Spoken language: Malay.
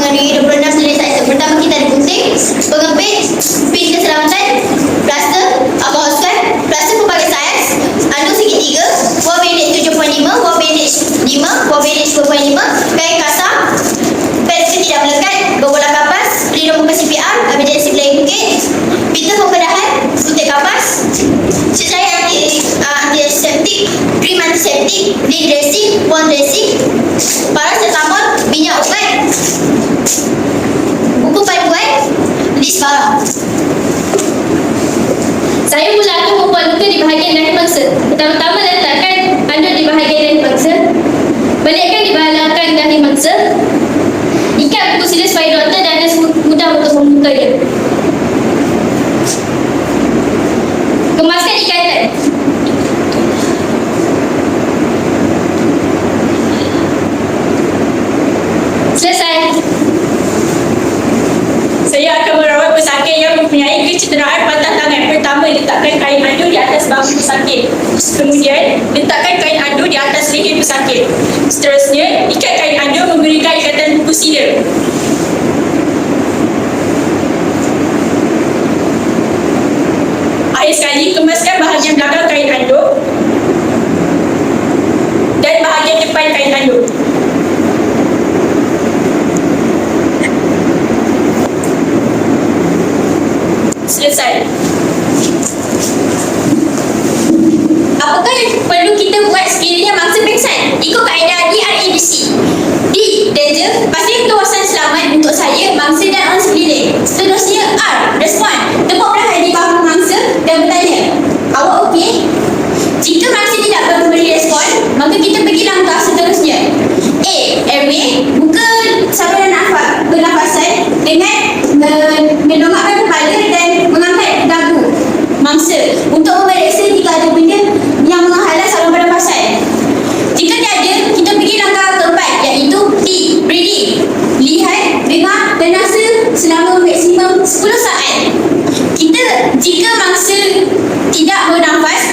mengandungi 26 jenis item. Pertama kita ada gunting, pengepit, pin keselamatan, plaster, alkohol swab, plaster pelbagai saiz, anduk segitiga, wall bandage 7.5, wall bandage 5, wall bandage 2.5, kain kasar, pensel tidak melekat, berbola kapas, pelindung muka CPR, emergency flying kit, pintu pembedahan, gunting kapas, cecair antiseptik, krim antiseptik, lid dressing, wound dressing, paracetamol, minyak ubat, buku panduan, list barang. Saya mula akan membuat luka di bahagian dahi mangsa. Pertama-tama letakkan anduk di bahagian dahi mangsa. Balikkan di belakang dahi mangsa. Ikat buku sila supaya doktor dan nurse mudah untuk membukanya. Kemaskan ikatan. Selesai. Saya akan merawat pesakit yang mempunyai kecederaan patah tangan. Pertama, letakkan kain adu di atas bahu pesakit. Kemudian, letakkan kain adu di atas leher pesakit. Seterusnya, ikat kain adu menggunakan ikatan buku sila. Akhir sekali, kemaskan bahagian belakang kain anduk dan bahagian depan kain anduk. Selesai. Apakah yang perlu kita buat sekiranya mangsa pingsan? Ikut kaedah DRABC. D. Danger. Pastikan kawasan selamat untuk saya, mangsa dan orang sekeliling. Seterusnya R. Respon. Tepuk perlahan di bahu mangsa dan bertanya, awak okey? Jika mangsa tidak memberi respon, maka kita pergi langkah seterusnya. A. Airway. Buka saluran pernafasan dengan mendongakkan kepala dan mengangkat dagu mangsa untuk memeriksa jika ada benda yang menghalang saluran pernafasan. Jika tiada, kita pergi langkah keempat, iaitu T. Breathing. Lihat, dengar dan rasa selama maksimum 10 saat. Jika mangsa tidak bernafas,